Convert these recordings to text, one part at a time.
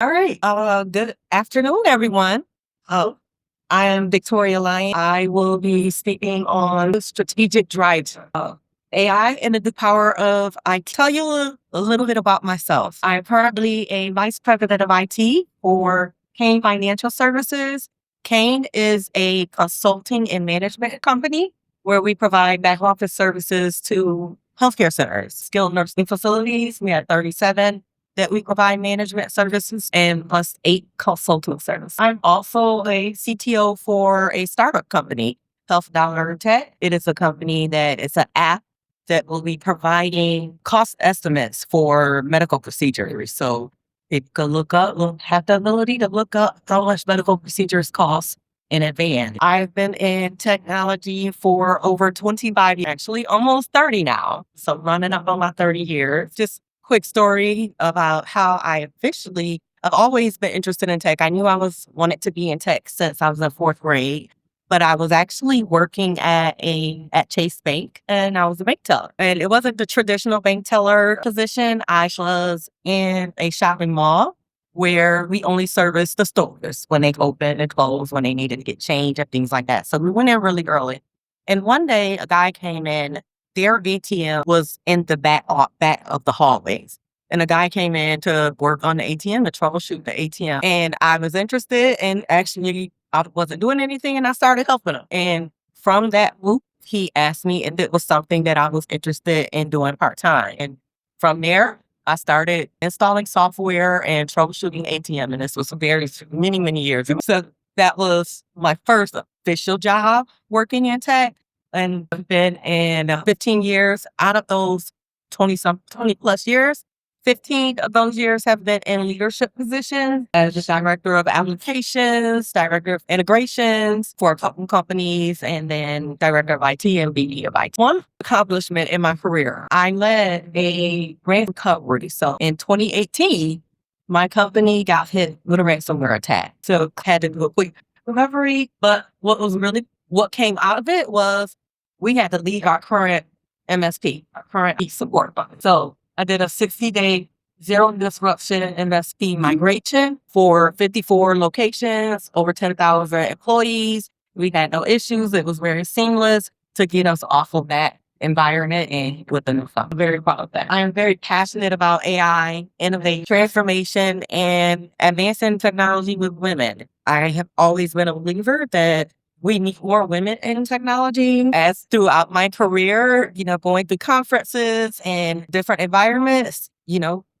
All right. Good afternoon, everyone. Oh, I am Victoria Lyons. I will be speaking on the strategic drive, AI and the power of I tell you a little bit about myself. I'm currently a vice president of IT for Kane Financial Services. Kane is a consulting and management company where we provide back office services to healthcare centers, skilled nursing facilities. We have 37 that we provide management services and plus 8 consulting services. I'm also a CTO for a startup company, Health Dollar Tech. It is a company that is an app that will be providing cost estimates for medical procedures. So it can we'll have the ability to look up how much medical procedures cost in advance. I've been in technology for over 25 years, actually almost 30 now. So running up on my 30 years. Just quick story about how I've always been interested in tech. I knew wanted to be in tech since I was in fourth grade, but I was actually working at Chase Bank and I was a bank teller. And it wasn't the traditional bank teller position. I was in a shopping mall where we only serviced the stores when they opened and closed, when they needed to get change and things like that. So we went in really early. And one day a guy came in, their ATM was in the back of the hallways. And a guy came in to work on the ATM, to troubleshoot the ATM. And I was interested and actually I wasn't doing anything and I started helping him. And from that loop, he asked me if it was something that I was interested in doing part-time. And from there, I started installing software and troubleshooting ATM. And this was many, many years ago. So that was my first official job working in tech. And I've been in 15 years. Out of those 20 plus years, 15 of those years have been in leadership positions as the director of applications, director of integrations for a couple companies, and then director of IT and VP of IT. One accomplishment in my career, I led a grant recovery. So in 2018, my company got hit with a ransomware attack. So I had to do a quick recovery. But what came out of it was we had to leave our current MSP, our current support. So I did a 60-day zero disruption MSP migration for 54 locations, over 10,000 employees. We had no issues. It was very seamless to get us off of that environment and with the new stuff. I'm very proud of that. I am very passionate about AI, innovation, transformation, and advancing technology with women. I have always been a believer that we need more women in technology. As throughout my career, going through conferences and different environments,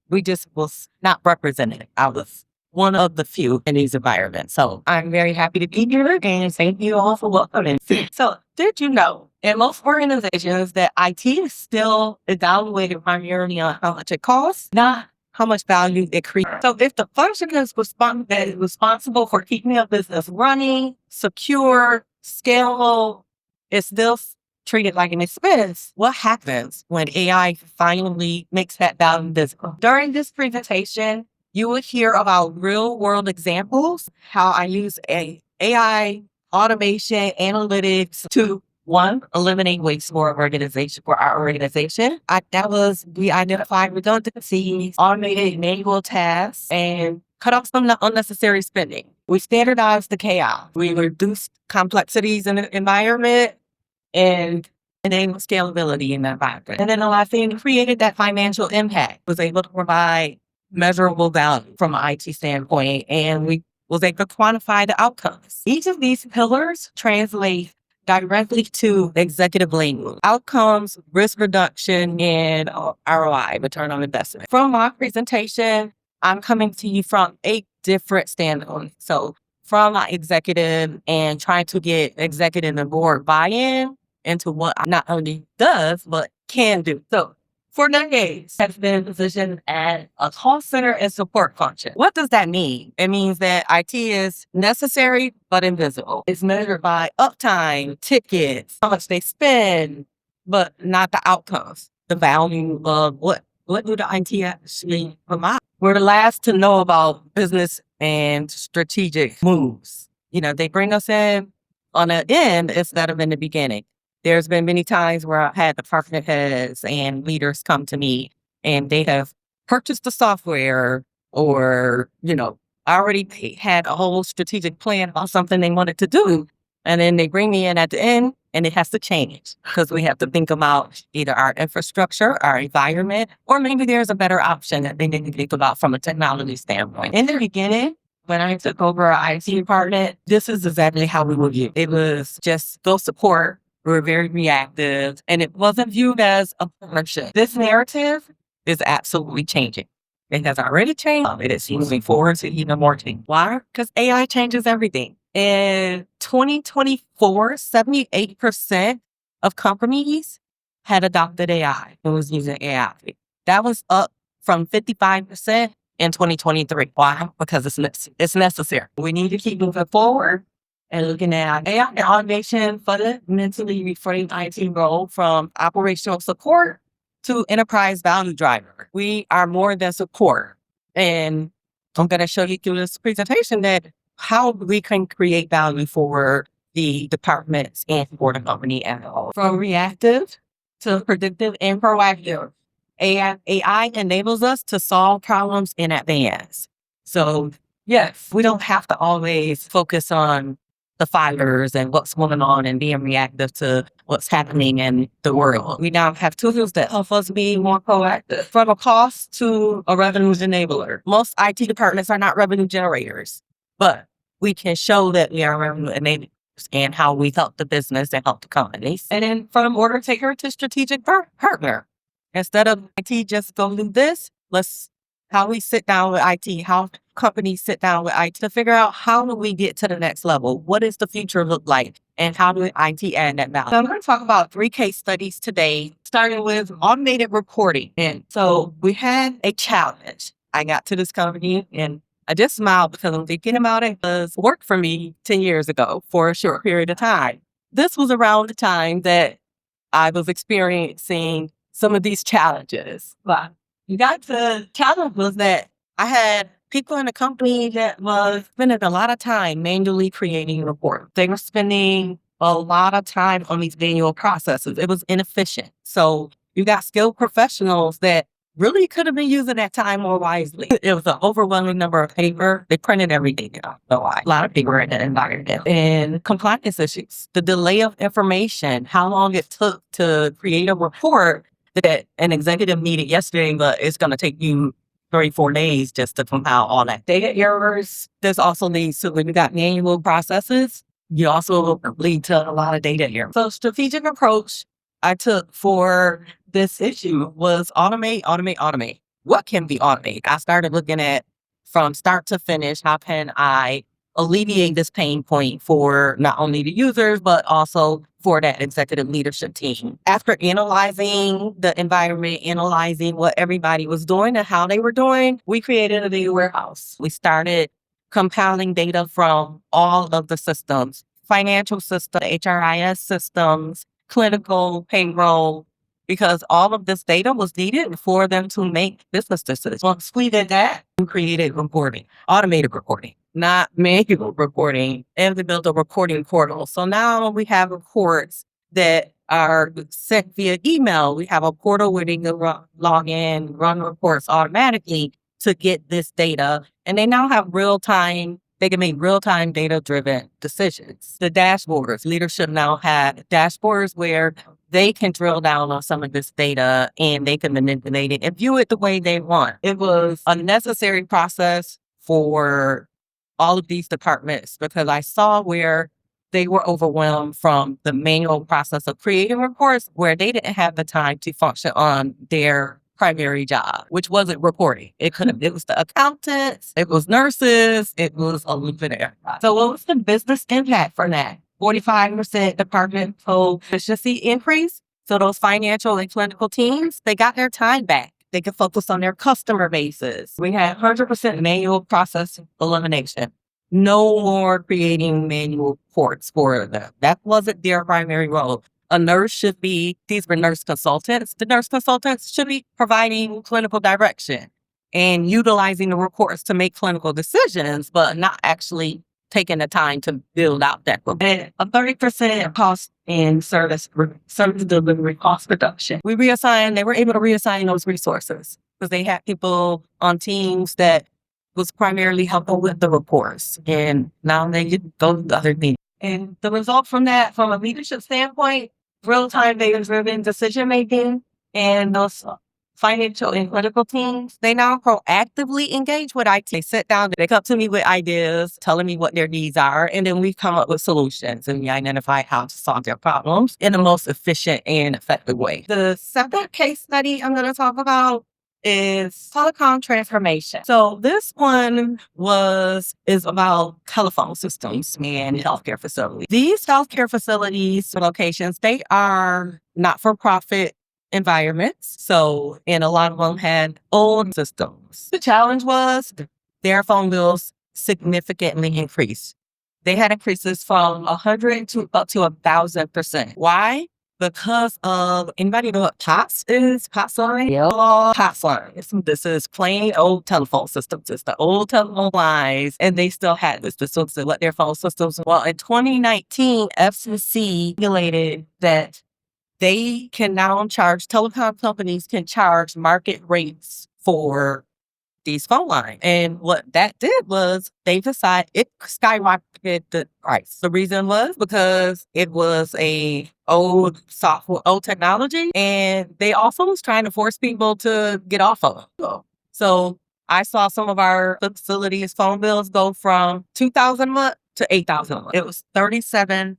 we just was not represented. I was one of the few in these environments. So I'm very happy to be here and thank you all for welcoming. So did you know in most organizations that IT is still evaluated primarily on how much it costs, not how much value it creates? So if the function is responsible for keeping a business running, secure, scalable, it's still treated like an expense. What happens when AI finally makes that value visible? During this presentation, you will hear about real world examples, how I use AI, automation, analytics to eliminate waste for our organization. We identified redundancies, automated manual tasks, and cut off some unnecessary spending. We standardized the chaos. We reduced complexities in the environment and enable scalability in the environment. And then the last thing, created that financial impact, was able to provide measurable value from an IT standpoint, and we was able to quantify the outcomes. Each of these pillars translate directly to executive language, outcomes, risk reduction, and ROI, return on investment. From my presentation, I'm coming to you from 8 different standpoints. So from my executive and trying to get executive and board buy-in into what I not only does, but can do. So for decades, has been positioned as a call center and support function. What does that mean? It means that IT is necessary but invisible. It's measured by uptime, tickets, how much they spend, but not the outcomes, the value of what do the IT actually provide. We're the last to know about business and strategic moves. They bring us in on the end instead of in the beginning. There's been many times where I've had department heads and leaders come to me and they have purchased the software, or, already had a whole strategic plan about something they wanted to do. And then they bring me in at the end and it has to change because we have to think about either our infrastructure, our environment, or maybe there's a better option that they need to think about from a technology standpoint. In the beginning, when I took over our IT department, this is exactly how we would view. It was just go support. We were very reactive and it wasn't viewed as a partnership. This narrative is absolutely changing. It has already changed. It is moving forward to even more change. Why? Because AI changes everything. In 2024, 78% of companies had adopted AI and was using AI. That was up from 55% in 2023. Why? Because it's necessary. We need to keep moving forward and looking at AI and automation fundamentally reframe IT role from operational support to enterprise value driver. We are more than support. And I'm going to show you through this presentation that how we can create value for the departments and for the company as a whole. From reactive to predictive and proactive. AI enables us to solve problems in advance. So yes, we don't have to always focus on the fires and what's going on and being reactive to what's happening in the world. We now have tools that help us be more proactive. From a cost to a revenue enabler. Most IT departments are not revenue generators, but we can show that we are revenue enablers and how we help the business and help the companies. And then from order taker to strategic partner. Instead of IT just go do this, how we sit down with IT, how companies sit down with IT to figure out how do we get to the next level? What does the future look like? And how do IT add that value? So I'm going to talk about 3 case studies today, starting with automated reporting. And so we had a challenge. I got to this company and I just smiled because I'm thinking about it. It was work for me 10 years ago for a short period of time. This was around the time that I was experiencing some of these challenges. But the challenge was that I had people in the company that was spending a lot of time manually creating reports. They were spending a lot of time on these manual processes. It was inefficient. So you got skilled professionals that really could have been using that time more wisely. It was an overwhelming number of paper. They printed everything out. So a lot of paper in that environment. And compliance issues, the delay of information, how long it took to create a report that an executive needed yesterday, but it's going to take you 34 days just to compile all that. Data errors, this also leads to, when you got manual processes, you also lead to a lot of data errors. So strategic approach I took for this issue was automate. What can be automated? I started looking at from start to finish, how can I alleviate this pain point for not only the users, but also for that executive leadership team. After analyzing the environment, analyzing what everybody was doing and how they were doing, we created a data warehouse. We started compiling data from all of the systems, financial systems, HRIS systems, clinical, payroll, because all of this data was needed for them to make business decisions. Once we did that, we created reporting, automated reporting, not manual reporting, and we built a reporting portal. So now we have reports that are sent via email. We have a portal where they can log in, run reports automatically to get this data. And they now have they can make real-time data-driven decisions. The dashboards, leadership now had dashboards where they can drill down on some of this data and they can manipulate it and view it the way they want. It was a necessary process for all of these departments because I saw where they were overwhelmed from the manual process of creating reports where they didn't have the time to function on their primary job, which wasn't reporting. It was the accountants, it was nurses, it was a little bit of everybody. So what was the business impact for that? 45% departmental efficiency increase. So those financial and clinical teams, they got their time back. They could focus on their customer bases. We had 100% manual process elimination. No more creating manual reports for them. That wasn't their primary role. A nurse these were nurse consultants. The nurse consultants should be providing clinical direction and utilizing the reports to make clinical decisions, but not actually taking the time to build out that report. And a 30% cost in service delivery cost reduction. They were able to reassign those resources because they had people on teams that was primarily helping with the reports. And now they go to other things. And the result from that, from a leadership standpoint, real-time data-driven decision making and those financial and political teams, they now proactively engage with IT. They sit down, they come to me with ideas, telling me what their needs are, and then we come up with solutions and we identify how to solve their problems in the most efficient and effective way. The second case study I'm going to talk about is telecom transformation. So this one is about telephone systems and healthcare facilities. These healthcare facilities locations, they are not-for-profit environments. So, and a lot of them had old systems. The challenge was their phone bills significantly increased. They had increases from 100 to up to 1,000%. Why? Because of, anybody know what POTS is? POTS line? Yep. POTS lines. This is plain old telephone systems. It's the old telephone lines, and they still had this. This was what their phone systems. Well, in 2019, FCC regulated that they can now charge, telecom companies can charge market rates for these phone lines. And what that did was they decided it skyrocketed the price. The reason was because it was a old software, old technology, and they also was trying to force people to get off of it. So I saw some of our facilities' phone bills go from $2,000 a month to $8,000 a month. It was 37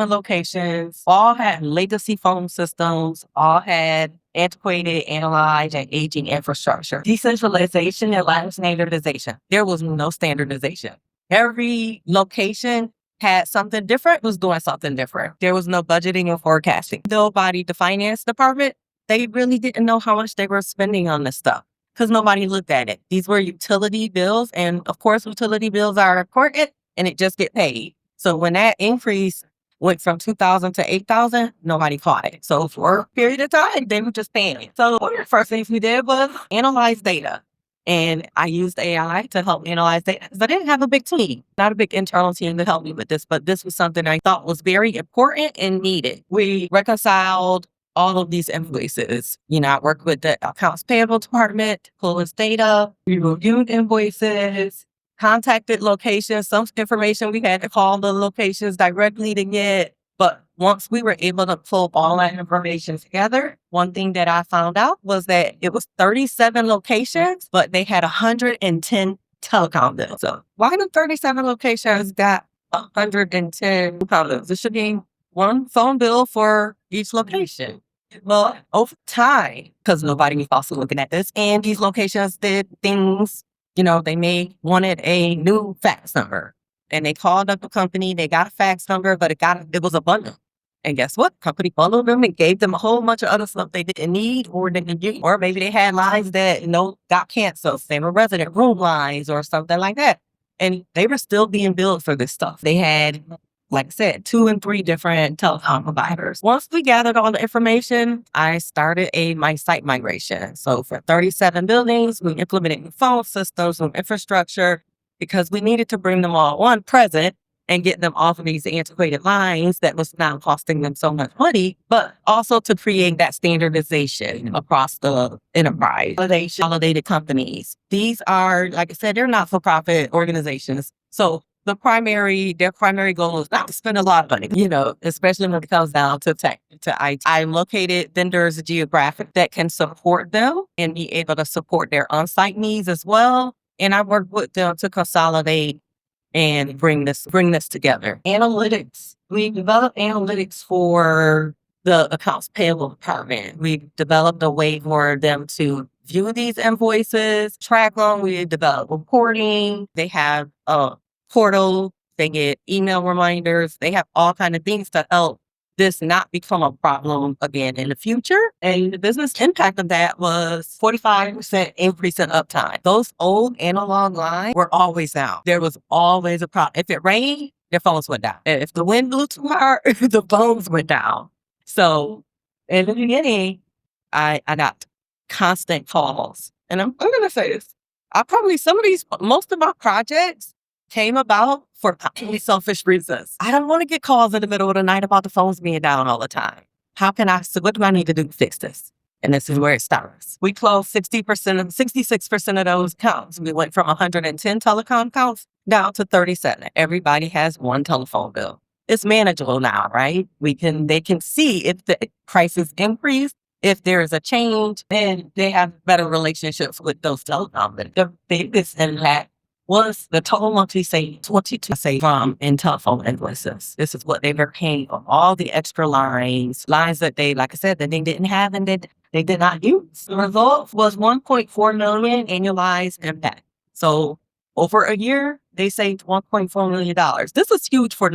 locations, all had legacy phone systems, all had antiquated, analyzed, and aging infrastructure. Decentralization and lack of standardization. There was no standardization. Every location had something different, was doing something different. There was no budgeting and forecasting. Nobody, the finance department, they really didn't know how much they were spending on this stuff because nobody looked at it. These were utility bills, and of course, utility bills are important, and it just get paid. So when that increase went from 2,000 to 8,000, nobody caught it. So for a period of time, they were just paying it. So one of the first things we did was analyze data. And I used AI to help analyze data because I didn't have a big team, not a big internal team to help me with this, but this was something I thought was very important and needed. We reconciled all of these invoices. I worked with the accounts payable department, pull this data, we reviewed invoices, contacted locations, some information we had to call the locations directly to get. But once we were able to pull all that information together, one thing that I found out was that it was 37 locations, but they had 110 telecom bills. So why do 37 locations got 110 telecom bills? It should be one phone bill for each location. Well, over time, because nobody was also looking at this, and these locations did things. They wanted a new fax number, and they called up the company. They got a fax number, but it was a bundle. And guess what? Company bundled them and gave them a whole bunch of other stuff they didn't need or didn't use. Or maybe they had lines that got canceled. They were resident room lines or something like that, and they were still being billed for this stuff. They had, like I said, 2 and 3 different telecom providers. Once we gathered all the information, I started my site migration. So for 37 buildings, we implemented phone systems and infrastructure because we needed to bring them all present and get them off of these antiquated lines that was now costing them so much money, but also to create that standardization across the enterprise. Validated companies. These are, like I said, they're not-for-profit organizations. So their primary goal is not to spend a lot of money, especially when it comes down to tech, to IT. I located vendors geographic that can support them and be able to support their on-site needs as well. And I work with them to consolidate and bring this together. Analytics. We developed analytics for the accounts payable department. We developed a way for them to view these invoices, track them. We developed reporting. They have a portal, they get email reminders, they have all kinds of things to help this not become a problem again in the future. And the business impact of that was 45% increase in uptime. Those old analog lines were always down. There was always a problem. If it rained, their phones went down. And if the wind blew too hard, the phones went down. So in the beginning, I got constant calls. And I'm going to say this. Most of my projects came about for selfish reasons. I don't want to get calls in the middle of the night about the phones being down all the time. What do I need to do to fix this? And this is where it starts. We closed 66% of those accounts. We went from 110 telecom accounts down to 37. Everybody has one telephone bill. It's manageable now, right? They can see if the prices increase, if there is a change, then they have better relationships with those telecom. But the biggest impact was the total monthly savings, 22 from in telephone invoices. This is what they were paying for all the extra lines that they, like I said, that they didn't have and that they did not use. The result was 1.4 million annualized impact. So over a year, they saved $1.4 million. This is huge for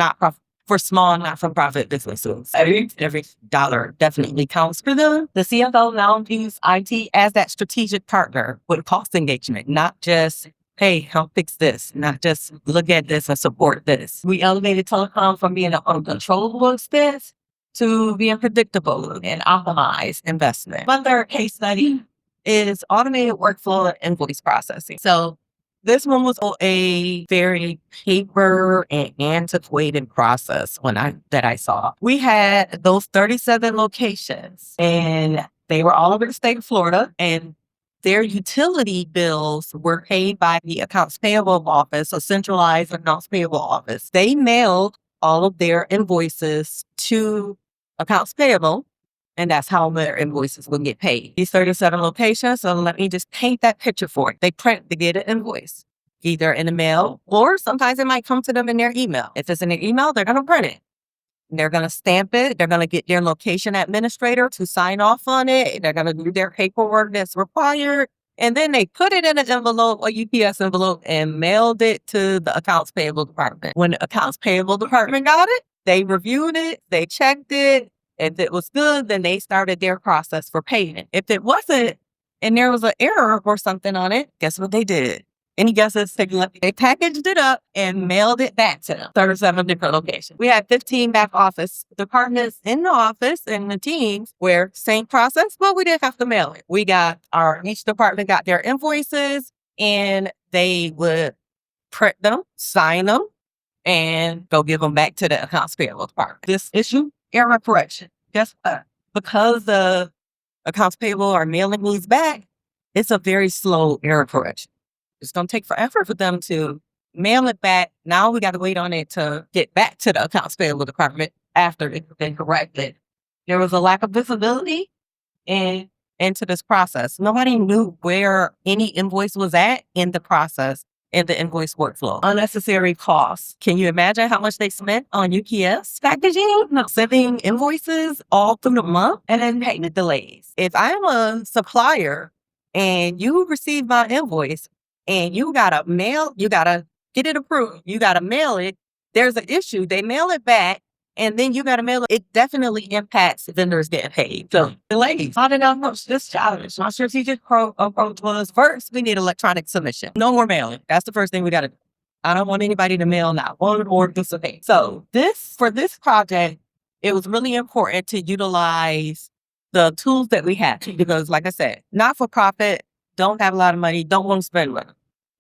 small not-for-profit businesses. Every dollar definitely counts for them. The CFO now views IT as that strategic partner with cost engagement, not just, hey, help fix this, not just look at this and support this. We elevated telecom from being an uncontrollable expense to being predictable and optimized investment. Another case study is automated workflow and invoice processing. So this one was a very paper and antiquated process that I saw. We had those 37 locations and they were all over the state of Florida, and their utility bills were paid by the accounts payable office, a centralized accounts payable office. They mailed all of their invoices to accounts payable, and that's how their invoices would get paid. These 37 locations, so let me just paint that picture for it. They get an invoice, either in the mail, or sometimes it might come to them in their email. If it's in their email, they're going to print it. They're going to stamp it. They're going to get their location administrator to sign off on it. They're going to do their paperwork that's required. And then they put it in an envelope, a UPS envelope, and mailed it to the accounts payable department. When the accounts payable department got it, they reviewed it, they checked it. If it was good, then they started their process for payment. If it wasn't, and there was an error or something on it, guess what they did? Any guesses? They packaged it up and mailed it back to them. 37 different locations. We had 15 back office departments in the office, and the teams where same process, but we didn't have to mail it. Each department got their invoices, and they would print them, sign them, and go give them back to the accounts payable department. This issue, error correction. Guess what? Because the accounts payable are mailing these back, it's a very slow error correction. It's going to take forever for them to mail it back. Now we got to wait on it to get back to the accounts payable department after it's been corrected. There was a lack of visibility into this process. Nobody knew where any invoice was at in the process, in the invoice workflow. Unnecessary costs. Can you imagine how much they spent on UPS packaging, sending invoices all through the month, and then payment delays? If I'm a supplier and you receive my invoice, and you gotta get it approved. You gotta mail it. There's an issue. They mail it back, and then you gotta mail it. It definitely impacts vendors getting paid. So delays. How did I approach this challenge? My strategic approach was, first, we need electronic submission. No more mailing. That's the first thing we gotta do. I don't want anybody to mail now or dissipate. So for this project, it was really important to utilize the tools that we had, because like I said, not-for-profit, don't have a lot of money, don't want to spend money,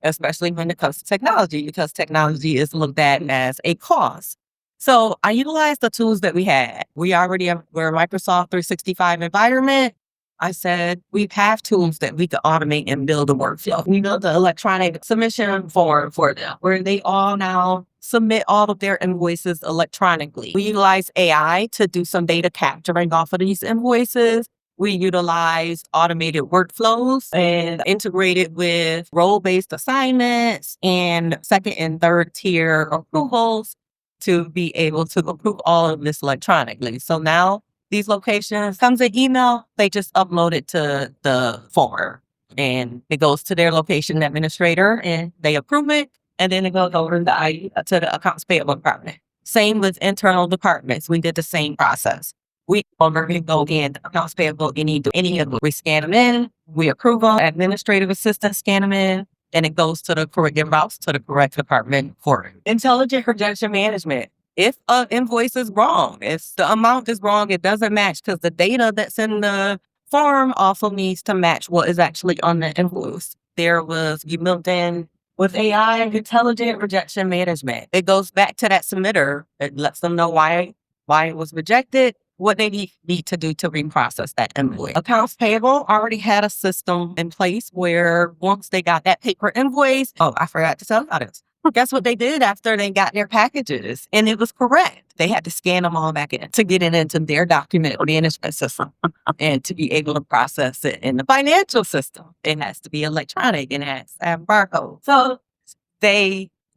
especially when it comes to technology, because technology is looked at as a cost. So I utilized the tools that we had. We're a Microsoft 365 environment. I said, we have tools that we could automate and build a workflow. We built the electronic submission form for them, where they all now submit all of their invoices electronically. We utilize AI to do some data capturing off of these invoices. We utilized automated workflows and integrated with role-based assignments and second and third tier approvals to be able to approve all of this electronically. So now these locations comes an email, they just upload it to the form, and it goes to their location administrator and they approve it, and then it goes over to the accounts payable department. Same with internal departments. We did the same process. We go in, accounts payable, any of them. We scan them in, we approve them, administrative assistant scan them in, and it goes to the correct routes to the correct department for it. Intelligent rejection management. If an invoice is wrong, if the amount is wrong, it doesn't match, because the data that's in the form also needs to match what is actually on the invoice. You built in with AI, intelligent rejection management. It goes back to that submitter. It lets them know why it was rejected. what they need to do to reprocess that invoice. Accounts payable already had a system in place where once they got that paper invoice, oh, I forgot to tell about it. Guess what they did after they got their packages? And it was correct. They had to scan them all back in to get it into their document management system and to be able to process it in the financial system. It has to be electronic and it has to have barcode. So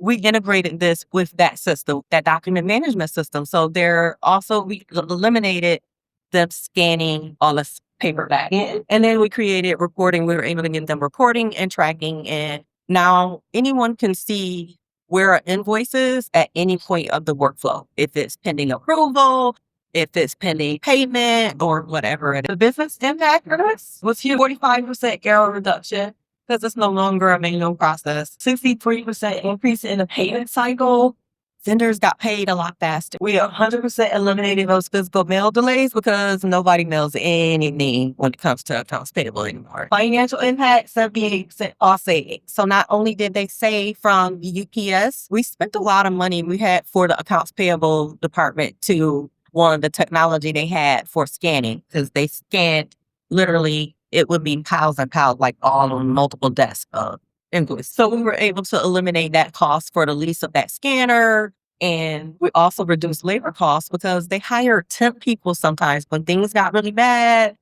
we integrated this with that system, that document management system. So we eliminated them scanning all this paper back in. And then we created reporting. We were able to get them reporting and tracking. And now anyone can see where an invoice is at any point of the workflow. If it's pending approval, if it's pending payment, or whatever it is. The business impact for this was huge. 45% error reduction, because it's no longer a manual process. 63% increase in the payment cycle. Vendors got paid a lot faster. We 100% eliminated those physical mail delays because nobody mails anything when it comes to accounts payable anymore. Financial impact, 78% cost savings. So not only did they save from the UPS, we spent a lot of money we had for the accounts payable department to one of the technology they had for scanning, because they scanned literally, it would be piles and piles, like all on multiple desks of invoice. So we were able to eliminate that cost for the lease of that scanner. And we also reduced labor costs because they hired temp people sometimes when things got really bad.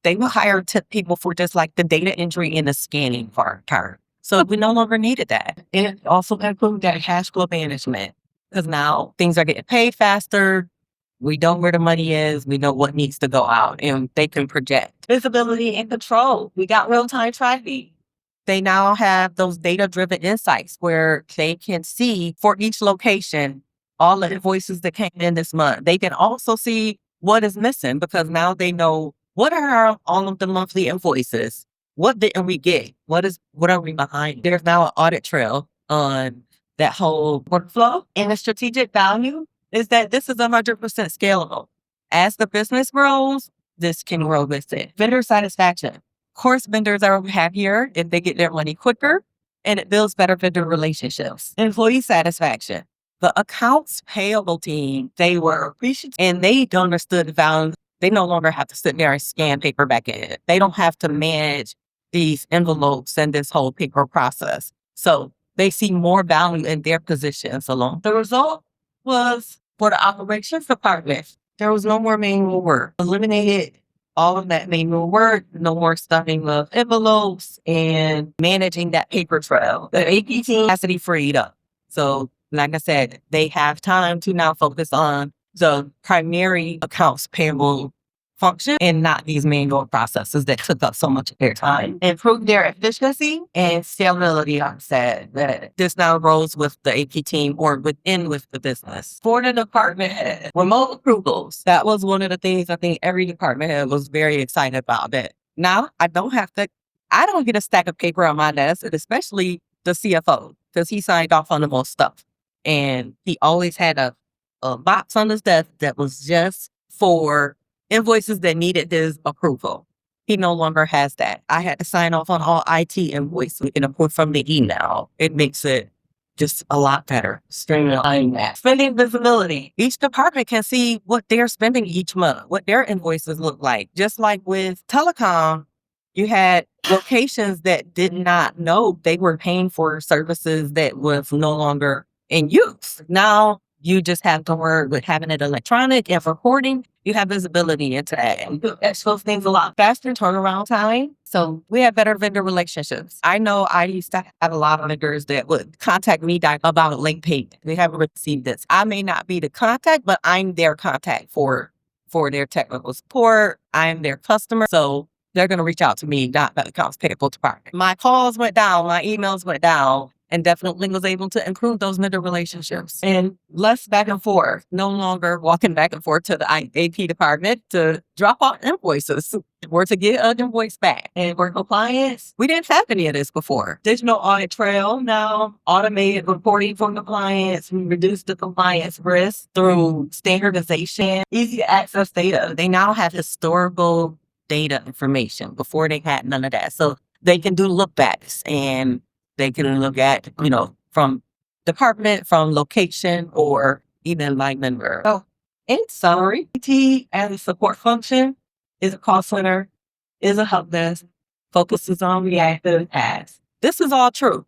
They would hire temp people for just like the data entry and the scanning part. So we no longer needed that. And it also improved that cash flow management because now things are getting paid faster. We know where the money is. We know what needs to go out, and they can project. Visibility and control. We got real-time tracking. They now have those data-driven insights where they can see for each location all the invoices that came in this month. They can also see what is missing because now they know what are all of the monthly invoices. What didn't we get? What are we behind? There's now an audit trail on that whole workflow. And the strategic value is that this is 100% scalable. As the business grows, this can grow with it. Vendor satisfaction. Of course, vendors are happier if they get their money quicker, and it builds better vendor relationships. Employee satisfaction. The accounts payable team, they were appreciative and they understood the value. They no longer have to sit there and scan paper back in. They don't have to manage these envelopes and this whole paper process. So they see more value in their positions alone. The result was for the operations department, there was no more manual work. Eliminated all of that manual work, no more stuffing of envelopes and managing that paper trail. The AP team capacity freed up. So like I said, they have time to now focus on the primary accounts payable function and not these manual processes that took up so much of their time. Improve their efficiency and scalability. I said that this now grows with the AP team or with the business. For the department head, remote approvals. That was one of the things I think every department head was very excited about. That now I don't get a stack of paper on my desk, and especially the CFO, because he signed off on the most stuff. And he always had a box on his desk that was just for invoices that needed his approval. He no longer has that. I had to sign off on all IT invoices and approve from the email. It makes it just a lot better. Streamline that. Spending visibility. Each department can see what they're spending each month, what their invoices look like. Just like with telecom, you had locations that did not know they were paying for services that was no longer in use. Now you just have to work with having it electronic and reporting. You have visibility into that. And that shows things a lot faster turnaround time. So we have better vendor relationships. I know I used to have a lot of vendors that would contact me about late payment. They haven't received this. I may not be the contact, but I'm their contact for their technical support. I'm their customer. So they're going to reach out to me, not the accounts payable department. My calls went down, my emails went down, and definitely was able to improve those vendor relationships. And less back and forth, no longer walking back and forth to the AP department to drop off invoices or to get an invoice back. And for compliance, we didn't have any of this before. Digital audit trail, now automated reporting for compliance. We reduced the compliance risk through standardization, easy to access data. They now have historical data information. Before they had none of that. So they can do look backs and they can look at, from department, from location, or even line member. So In summary, IT as a support function is a call center, is a help desk, focuses on reactive tasks. This is all true.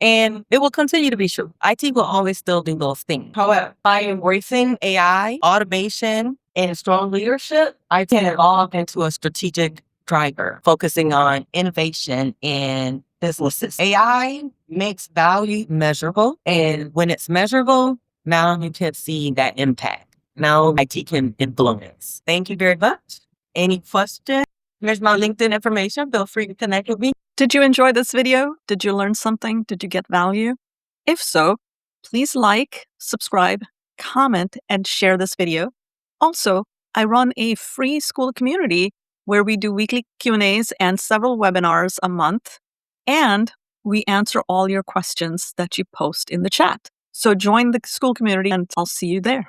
And it will continue to be true. IT will always still do those things. However, by embracing AI, automation, and strong leadership, I can evolve into a strategic driver, focusing on innovation and businesses. AI makes value measurable. And when it's measurable, now you can see that impact. Now IT can influence. Thank you very much. Any questions? Here's my LinkedIn information. Feel free to connect with me. Did you enjoy this video? Did you learn something? Did you get value? If so, please like, subscribe, comment, and share this video. Also, I run a free school community where we do weekly Q&As and several webinars a month, and we answer all your questions that you post in the chat. So join the school community and I'll see you there.